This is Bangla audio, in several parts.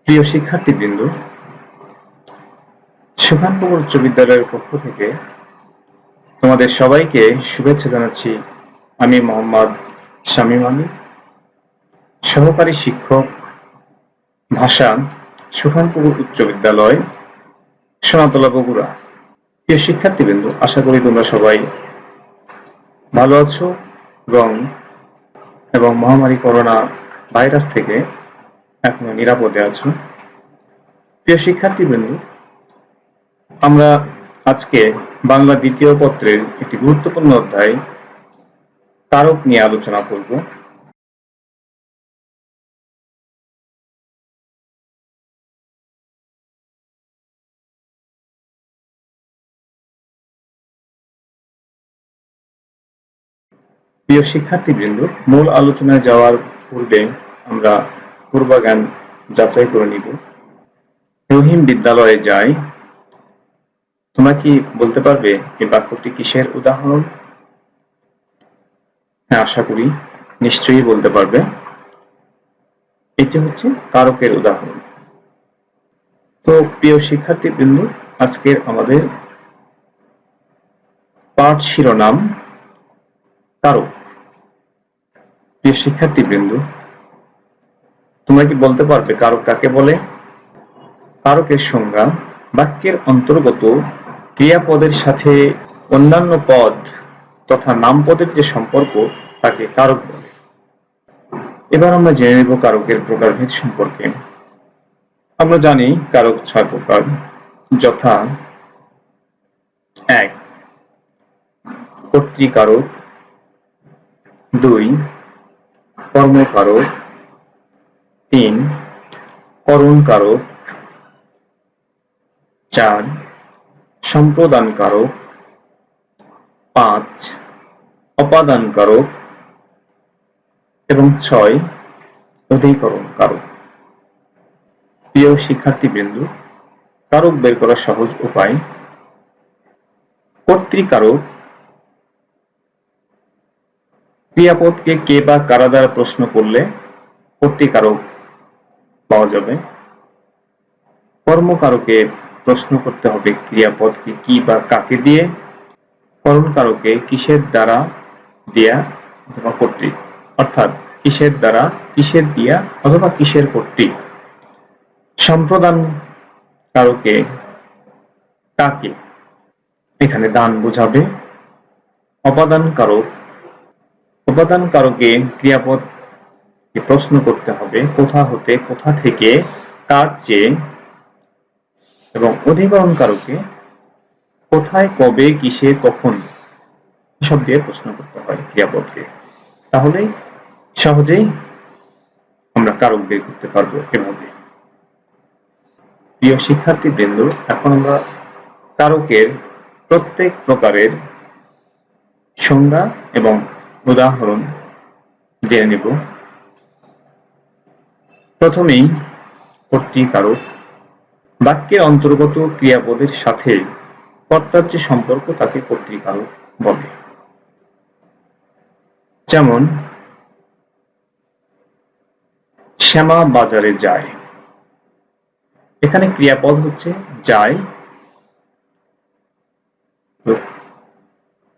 প্রিয় শিক্ষার্থীবৃন্দ, সুখানপুর উচ্চ বিদ্যালয়ের পক্ষ থেকে তোমাদের সবাইকে শুভেচ্ছা জানাচ্ছি। আমি মোহাম্মদ শামীম আলী, সহকারী শিক্ষক ভাষা, সুখানপুর উচ্চ বিদ্যালয়, সোনাতলা, বগুড়া। প্রিয় শিক্ষার্থীবৃন্দ, আশা করি তোমরা সবাই ভালো আছো এবং মহামারী করোনা ভাইরাস থেকে এখনো নিরাপদে আছো। প্রিয় শিক্ষার্থীবৃন্দ, আমরা আজকে বাংলা দ্বিতীয় পত্রের একটি গুরুত্বপূর্ণ অধ্যায় কারক নিয়ে আলোচনা করব। প্রিয় শিক্ষার্থীবৃন্দ, মূল আলোচনায় যাওয়ার পূর্বে আমরা পূর্বাজ্ঞান যাচাই করে নিব। রহিম বিদ্যালয়ে যায়। তোমরা কি বলতে পারবে এই বাক্যটি কিসের উদাহরণ? হ্যাঁ, আশা করি নিশ্চয়ই বলতে পারবে। এটি হচ্ছে কারকের উদাহরণ। তো প্রিয় শিক্ষার্থীবৃন্দ, আজকের আমাদের পাঠ শিরোনাম কারক। প্রিয় শিক্ষার্থীবৃন্দ, তোমরা কি বলতে পারবে কারক কাকে বলে? কারকের সংজ্ঞা: বাক্যের অন্তর্গত ক্রিয়াপদের সাথে অন্যান্য পদ তথা নামপদের যে সম্পর্ক তাকে কারক বলে। এবার আমরা জেনে নেব কারকের প্রকারভেদ সম্পর্কে। আমরা জানি কারক 6 প্রকার, যথা: 1. কর্তৃকারক, 2. কর্মকারক, 3. করণকারক, 4. সম্প্রদানকারক, 5. অপাদানকারক এবং 6. অধিকরণকারক। প্রিয় শিক্ষার্থীবৃন্দ, কারক বের করার সহজ উপায়: কর্তৃকারক ক্রিয়াপদকে কে বা কারা দ্বারা প্রশ্ন করলে কর্তৃকারক পাওয়া যাবে। কর্মকারকে প্রশ্ন করতে হবে ক্রিয়াপদকে কি বা কাকে দিয়ে। করণকারকে কিসের দ্বারা দিয়া অথবা কর্তৃক, অর্থাৎ কিসের দ্বারা, কিসের দিয়া অথবা কিসের কর্তৃক। সম্প্রদান কারকে কাকে, এখানে দান বোঝাবে। অপাদান কারকে ক্রিয়াপদ প্রশ্ন করতে হবে কোথা হতে, কোথা থেকে, কার চেয়ে। এবং অধিকরণ কারকে কোথায়, কবে, কিসে, কখন এসব দিয়ে প্রশ্ন করতে হয় ক্রিয়াপদকে। তাহলে সহজেই আমরা কারক বের করতে পারবো এভাবে। প্রিয় শিক্ষার্থীবৃন্দ, এখন আমরা কারকের প্রত্যেক প্রকারের সংজ্ঞা এবং উদাহরণ জেনে নেব। প্রথমেই কর্তৃকারক। বাক্যের অন্তর্গত ক্রিয়াপদের সাথে কর্তার যে সম্পর্ক তাকে কর্তৃকারক বলে। যেমন: শ্যামা বাজারে যায়। এখানে ক্রিয়াপদ হচ্ছে যায়,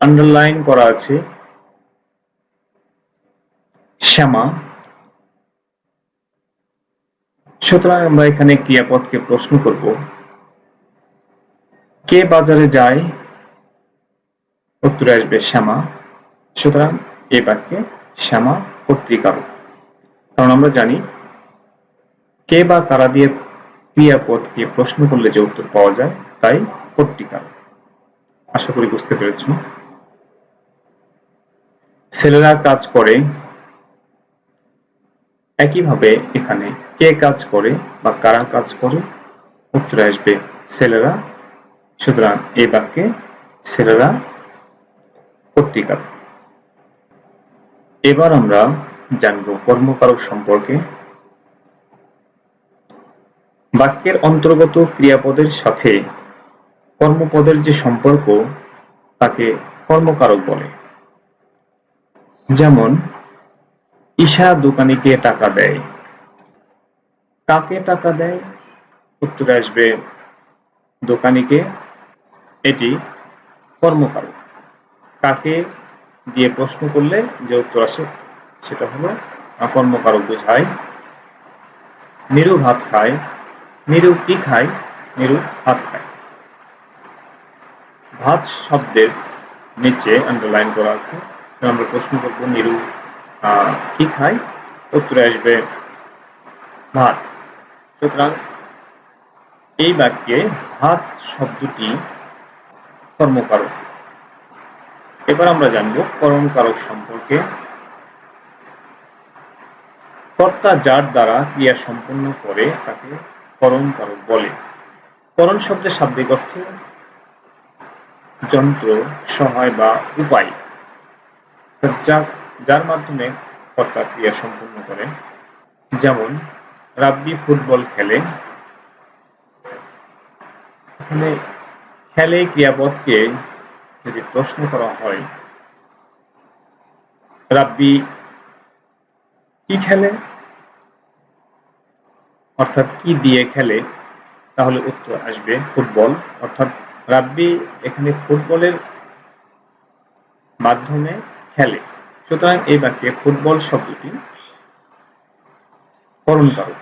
আন্ডারলাইন করা আছে শ্যামা। সুতরাং আমরা এখানে ক্রিয়াপদকে প্রশ্ন করব কে বাজারে যায়, উত্তরে আসবে শ্যামা। সুতরাং এই বাক্যে শ্যামা কর্তৃকারক, কারণ আমরা জানি কে বা কারা দিয়ে ক্রিয়াপদকে প্রশ্ন করলে যে উত্তর পাওয়া যায় তাই কর্তৃকারক। আশা করি বুঝতে পেরেছ। ছেলেরা কাজ করে। একইভাবে এখানে কে কাজ করে বা কারা কাজ করে, উত্তরে আসবে ছেলেরা। সুতরাং এই বাক্যে ছেলেরা কর্তৃকারক। এবার আমরা জানব কর্মকারক সম্পর্কে। বাক্যের অন্তর্গত ক্রিয়াপদের সাথে কর্মপদের যে সম্পর্ক তাকে কর্মকারক বলে। যেমন: ঈশা দোকানীকে টাকা দেয়। কাকে টাকা দেয়? উত্তরে আসবে দোকানিকে। এটি কর্মকারক। কাকে দিয়ে প্রশ্ন করলে যে উত্তর আসে সেটা হলো কর্মকারক বোঝায়। নিরু ভাত খায়। নিরু কি খায়? নিরু ভাত খায়। ভাত শব্দের নিচে আন্ডারলাইন করা আছে। আমরা প্রশ্ন করব নিরু কি খায়? উত্তরে আসবে ভাত। সুতরাং এই বাক্যে ভাত শব্দটি কর্মকারক। এবার আমরা জানব করণকারক সম্পর্কে। কর্তা যার দ্বারা ক্রিয়া সম্পন্ন করে তাকে করণকারক বলে। করণ শব্দের শাব্দিক অর্থ যন্ত্র, সহায় বা উপায়, যার মাধ্যমে কর্তা ক্রিয়া সম্পন্ন করেন। যেমন রাব্বি ফুটবল খেলে। এখানে খেলে ক্রিয়াপদকে যদি প্রশ্ন করা হয় রাব্বি কি খেলে, অর্থাৎ কি দিয়ে খেলে, তাহলে উত্তর আসবে ফুটবল। অর্থাৎ রাব্বি এখানে ফুটবলের মাধ্যমে খেলে। সুতরাং এই বাক্যে ফুটবল শব্দটি করণকারক।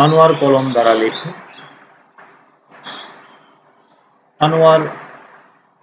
আনোয়ার কলম দ্বারা লেখে। আনোয়ার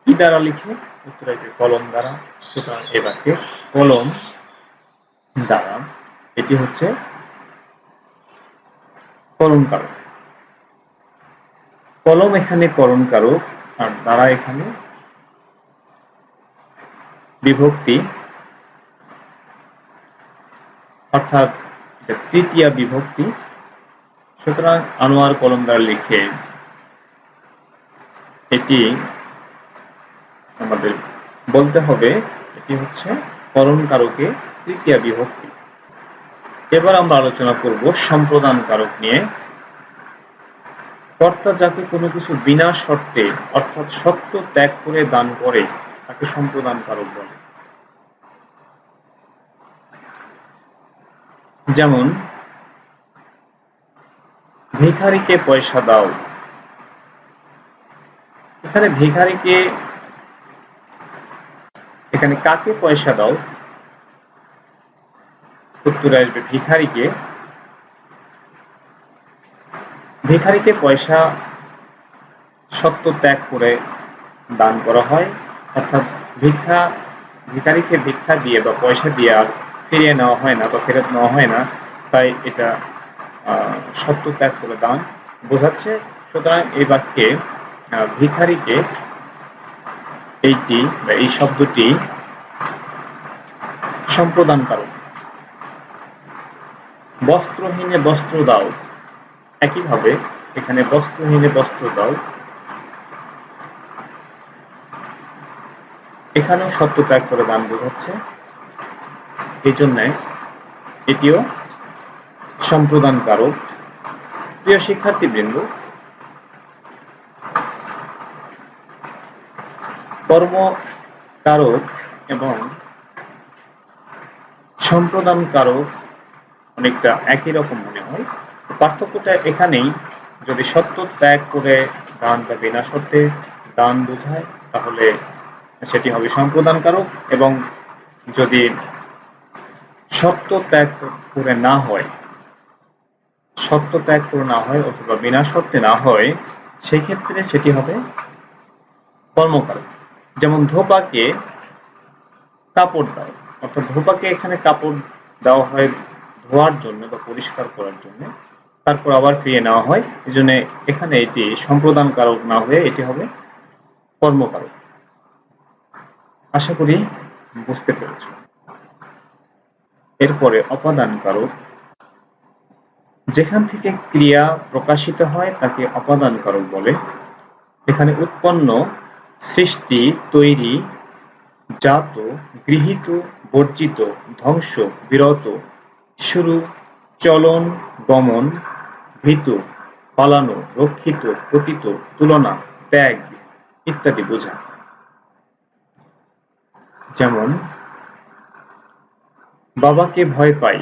কি দ্বারা লিখে? উত্তর আসবে কলম দ্বারা। সুতরাং এই বাক্যে কলম দ্বারা, এটি হচ্ছে করণকারক। কলম এখানে করণকারক আর দ্বারা এখানে বিভক্তি, অর্থাৎ তৃতীয়া বিভক্তি। সুতরাং আনোয়ার কলম দ্বারা লিখে, এটি আমাদের বলতে হবে এটি হচ্ছে করণকারকে তৃতীয়া বিভক্তি। এবার আমরা আলোচনা করব সম্প্রদান কারক নিয়ে। কর্তা যাকে কোনো কিছু বিনা শর্তে অর্থাৎ সত্য ত্যাগ করে দান করে তাকে সম্প্রদান কারক বলে। যেমন ভিখারিকে পয়সা দাও। এখানে ভিখারিকে, এখানে কাকে পয়সা দাও? উত্তরে আসবে ভিখারিকে। ভিখারিকে পয়সা সত্য ত্যাগ করে দান করা হয়, অর্থাৎ ভিখারিকে ভিক্ষা দিয়ে বা পয়সা দিয়ে আর ফিরিয়ে নেওয়া হয় না বা ফেরত নেওয়া হয় না, তাই এটা সত্য ত্যাগ করে দান বোঝাচ্ছে। সুতরাং এই বাক্যে ভিখারিকে এইটি বা এই শব্দটি সম্প্রদান কারক। বস্ত্রহীনে বস্ত্র দাও। একইভাবে এখানে বস্ত্রহীনে বস্ত্র দাও, এখানেও সত্য ত্যাগ করে দান বোঝাচ্ছে। এই জন্য এটিও সম্প্রদান কারক। প্রিয় শিক্ষার্থীবৃন্দ, কর্মকারক এবং সম্প্রদান কারক অনেকটা একই রকম মনে হয়। পার্থক্যটা এখানেই, যদি সত্য ত্যাগ করে দান বা বিনা শর্তে দান বোঝায় তাহলে সেটি হবে সম্প্রদান কারক, এবং যদি সত্য ত্যাগ করে না হয়, সত্য ত্যাগ করে না হয় অথবা বিনা শর্তে না হয়, সেই ক্ষেত্রে সেটি হবে কর্মকারক। যেমন ধোপাকে কাপড় দাও, অর্থাৎ ধোপাকে এখানে কাপড় দেওয়া হয় ধোয়ার জন্য বা পরিষ্কার করার জন্য, তারপর আবার ফিরিয়ে নেওয়া হয়। এই জন্য এখানে এটি সম্প্রদান কারক না হয়ে এটি হবে কর্মকারক। আশা করি বুঝতে পেরেছ। এরপরে অপাদান কারক। যেখান থেকে ক্রিয়া প্রকাশিত হয় তাকে অপাদান কারক বলে। এখানে উৎপন্ন, সৃষ্টি, তৈরি, জাত, গৃহীত, বর্জিত, ধ্বংস, বিরত, শুরু, চলন, গমন, ভীত, পালানো, রক্ষিত, পতিত, তুলনা, ত্যাগ ইত্যাদি বোঝায়। যেমন বাবাকে ভয় পাই।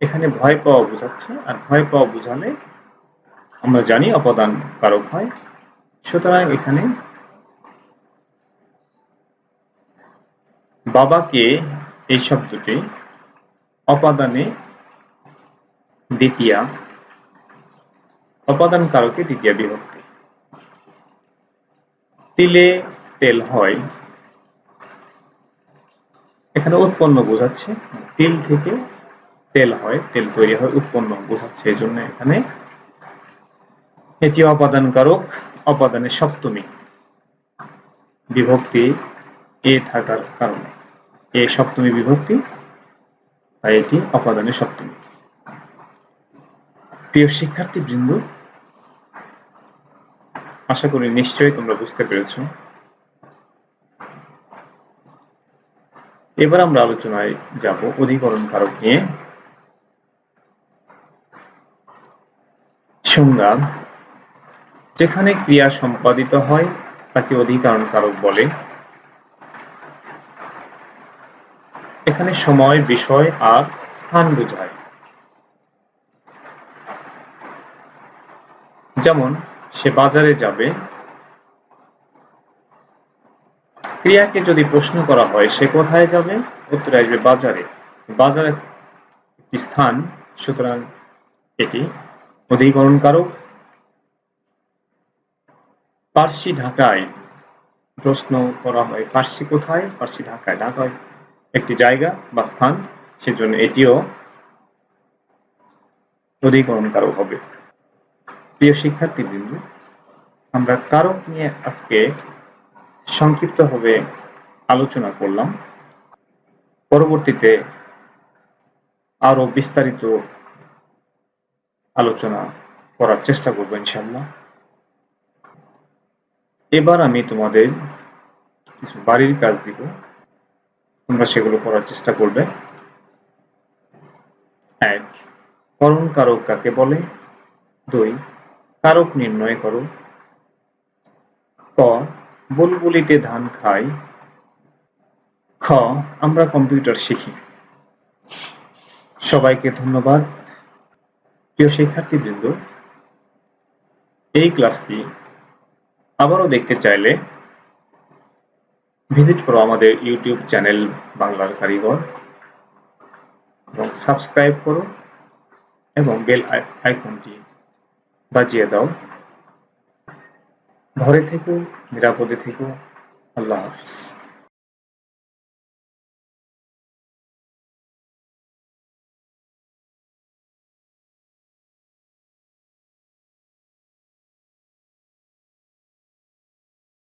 এখানে ভয় পাওয়া বোঝাচ্ছে, আর ভয় পাওয়া বোঝালে আমরা জানি অপাদান কারক হয়। সুতরাং এখানে বাবাকে এই শব্দটি অপাদানে দ্বিতীয়া, অপাদান কারকে দ্বিতীয়া বিভক্তি। তিলে তেল হয়, এখানে উৎপন্ন বোঝাচ্ছে, তিল থেকে তেল হয়, তেল তৈরি হয়, উৎপন্ন বোঝাচ্ছে। এই জন্য এখানে এটি অপাদান কারক, অপাদানের সপ্তমী বিভক্তি এ থাকার কারণে, এ সপ্তমী বিভক্তি, তাই এটি অপাদানের সপ্তমী। প্রিয় শিক্ষার্থীবৃন্দ, আশা করি নিশ্চয়ই তোমরা বুঝতে পেরেছ। এবার আমরা আলোচনায় যাব অধিকরণ কারক নিয়ে। সংজ্ঞা: যেখানে ক্রিয়া সম্পাদিত হয় তাকে অধিকরণ কারক বলে। এখানে সময়, বিষয় আর স্থান বোঝায়। যেমন সে বাজারে যাবে, ক্রিয়াকে যদি প্রশ্ন করা হয় সে কোথায় যাবে, উত্তরে আসবে বাজারে। বাজার একটি স্থান, সুতরাং এটি অধিকরণ কারক। পার্সি ঢাকায়, প্রশ্ন করা হয় পার্সি কোথায়, পার্সি ঢাকায়। ঢাকায় একটি জায়গা বা স্থান, সেজন্য এটিও অধিকরণ কারক হবে। প্রিয় শিক্ষার্থীবৃন্দ, আমরা কারক নিয়ে আজকে সংক্ষিপ্তভাবে আলোচনা করলাম। পরবর্তীতে আরো বিস্তারিত আলোচনা করার চেষ্টা করব ইনশাআল্লাহ। এবার আমি তোমাদের কিছু বাড়ির কাজ দিব, তোমরা সেগুলো করার চেষ্টা করবে। 1. করণ কারক কাকে বলে? 2. কারক নির্ণয় করো। ক. বুলবুলিতে ধান খায়। খ. আমরা কম্পিউটার শিখি। সবাইকে ধন্যবাদ। প্রিয় শিক্ষার্থীবৃন্দ, এই ক্লাসটি আবারও দেখতে চাইলে ভিজিট করো আমাদের ইউটিউব চ্যানেল বাংলার কারিগর এবং সাবস্ক্রাইব করো এবং বেল আইকনটি বাজিয়ে দাও। ঘরে থেকো, নিরাপদে থেকো। আল্লাহ হাফেজ।